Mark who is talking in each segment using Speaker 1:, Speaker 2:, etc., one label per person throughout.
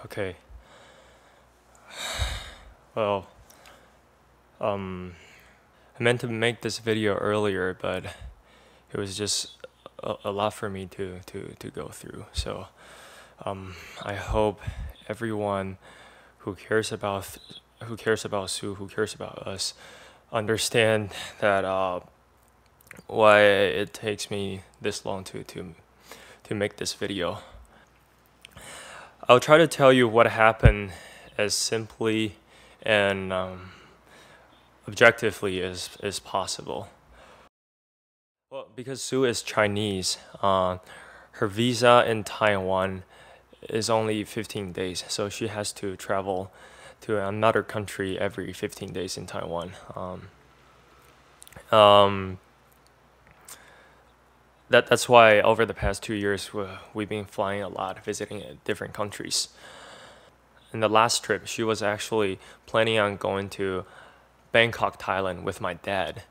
Speaker 1: Okay. Well, I meant to make this video earlier, but it was just a lot for me to go through. So, I hope everyone who cares about Sue, who cares about us, understand that why it takes me this long to make this video. I'll try to tell you what happened as simply and objectively as possible. Well, because Sue is Chinese, her visa in Taiwan is only 15 days, so she has to travel to another country every 15 days in Taiwan. That's why over the past 2 years we've been flying a lot, visiting different countries. In the last trip, she was actually planning on going to Bangkok, Thailand with my dad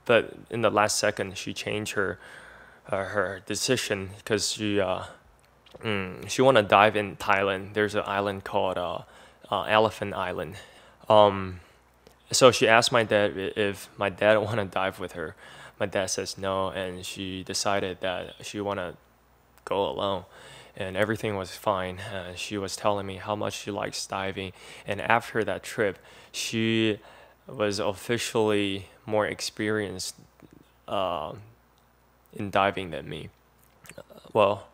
Speaker 1: but in the last second she changed her decision because she want to dive in Thailand. There's an island called Elephant Island. So she asked my dad if my dad want to dive with her. My dad says no, and she decided that she want to go alone. And everything was fine. She was telling me how much she likes diving, and after that trip, she was officially more experienced in diving than me. Well,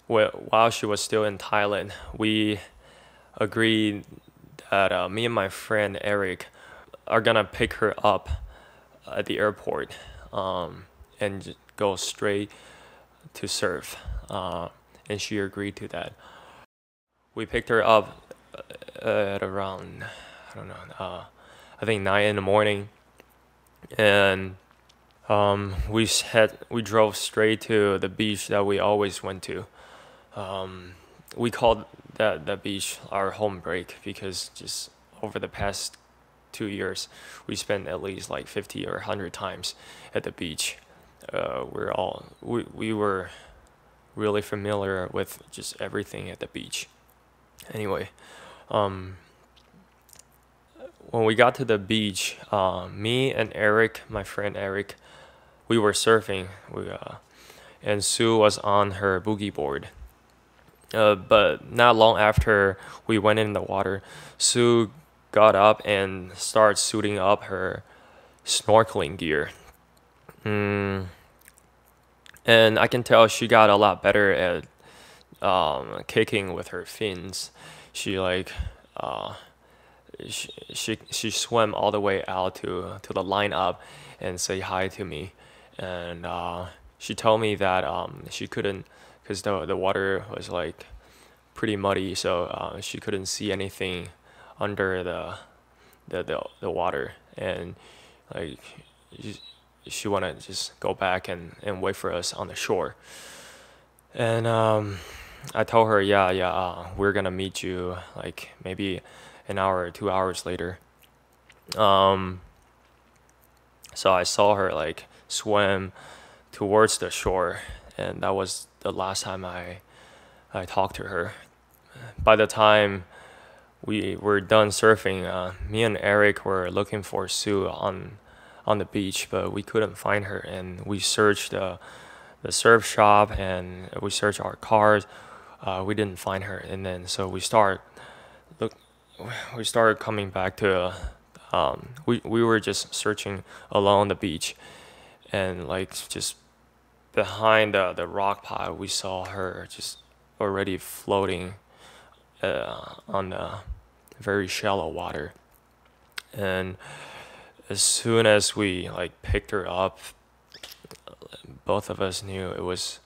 Speaker 1: while she was still in Thailand, we agreed that me and my friend Eric are gonna pick her up at the airport and go straight to surf. And she agreed to that. We picked her up at around, I don't know, I think 9 in the morning, and we drove straight to the beach that we always went to. We called that beach our home break because just over the past 2 years we spent at least like 50 or 100 times at the beach. We were really familiar with just everything at the beach. Anyway, when we got to the beach, me and Eric, my friend Eric, we were surfing. And Sue was on her boogie board. But not long after we went in the water, Sue got up and started suiting up her snorkeling gear. And I can tell she got a lot better at kicking with her fins. She she swam all the way out to the lineup and say hi to me, and she told me that she couldn't, because the water was like pretty muddy, so she couldn't see anything under the water, and like she wanted to just go back and wait for us on the shore. And I told her, we're gonna meet you like maybe an hour or 2 hours later. So I saw her like swim towards the shore, and that was the last time I talked to her. By the time we were done surfing, me and Eric were looking for Sue on the beach, but we couldn't find her, and we searched the surf shop and we searched our cars. We didn't find her, and then so we started coming back to we were just searching along the beach, and like just behind the rock pile we saw her just already floating on the very shallow water. And as soon as we like picked her up, both of us knew it was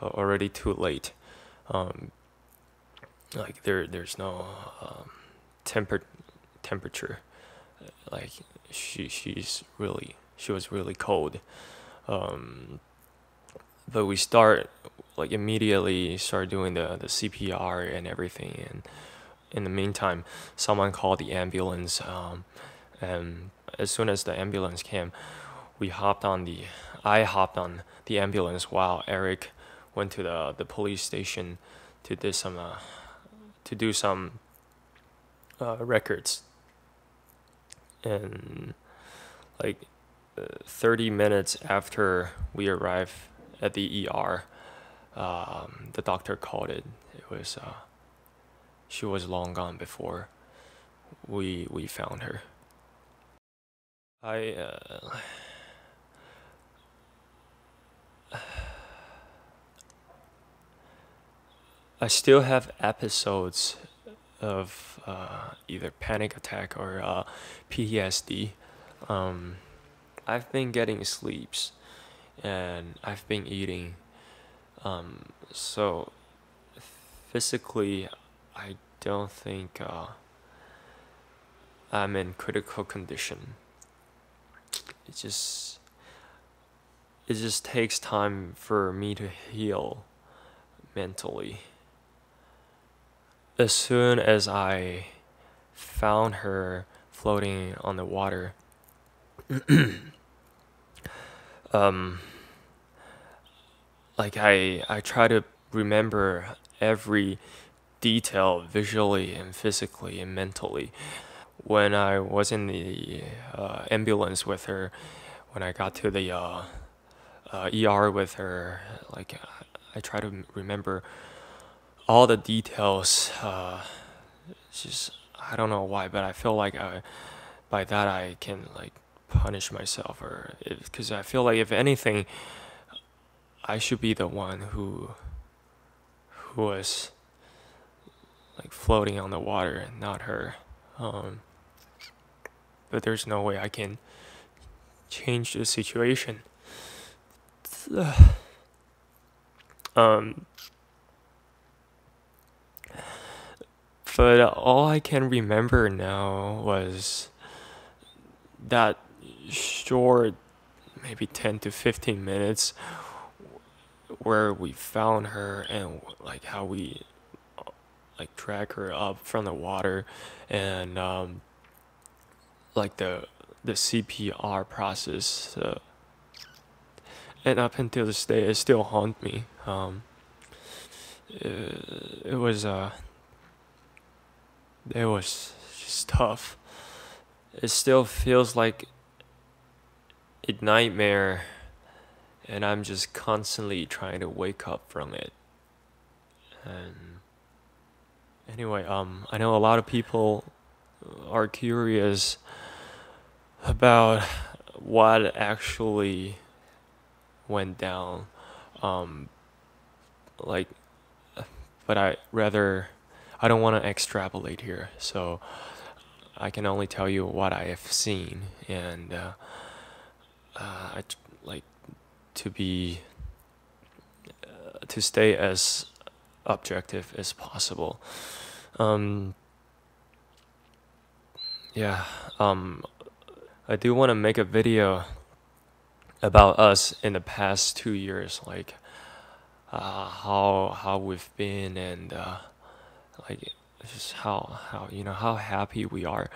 Speaker 1: already too late. Like there's no temperature. Like she was really cold. But we immediately start doing the CPR and everything, and in the meantime someone called the ambulance, and as soon as the ambulance came, I hopped on the ambulance while Eric went to the police station to do some records, and like 30 minutes after we arrived at the ER, the doctor called it. It was she was long gone before we found her. I still have episodes of either panic attack or PTSD. I've been getting sleeps and I've been eating. So physically, I don't think I'm in critical condition. It just takes time for me to heal mentally. As soon as I found her floating on the water, like I try to remember every detail visually and physically and mentally. When I was in the ambulance with her, when I got to the ER with her, like I try to remember all the details. Just I don't know why, but I feel like by that I can like punish myself, or because I feel like if anything, I should be the one who was like floating on the water and not her. But there's no way I can change the situation. But all I can remember now was that short, maybe 10 to 15 minutes where we found her and like how we like drag her up from the water, and like the CPR process, and up until this day it still haunts me. It was just tough. It still feels like a nightmare, and I'm just constantly trying to wake up from it. And anyway, I know a lot of people are curious about what actually went down. Like, but I don't want to extrapolate here, so I can only tell you what I have seen, and I like to stay as objective as possible. I do want to make a video about us in the past 2 years, like how we've been, and like just how how happy we are.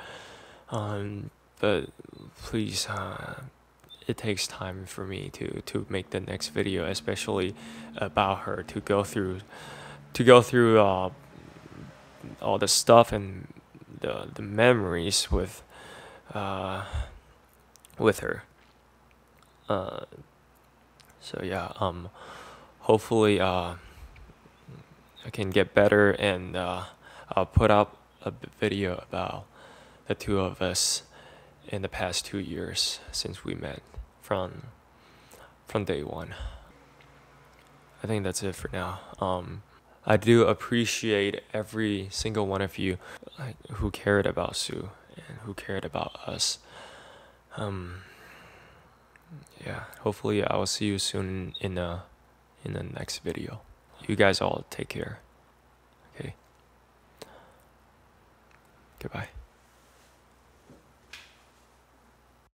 Speaker 1: But please, it takes time for me to make the next video, especially about her, to go through all the stuff and the memories with her. So yeah, hopefully I can get better, and I'll put up a video about the two of us in the past 2 years since we met from day one. I think that's it for now. I do appreciate every single one of you who cared about Sue and who cared about us. Yeah, hopefully I will see you soon in the next video. You guys all take care. Okay. Goodbye.